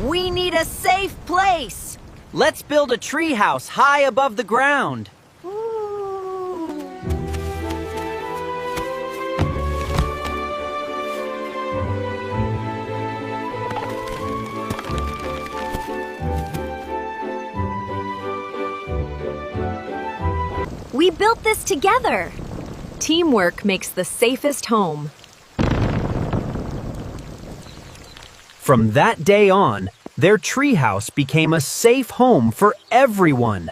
We need a safe place. Let's build a treehouse high above the ground. We built this together. Teamwork makes the safest home. From that day on, their treehouse became a safe home for everyone.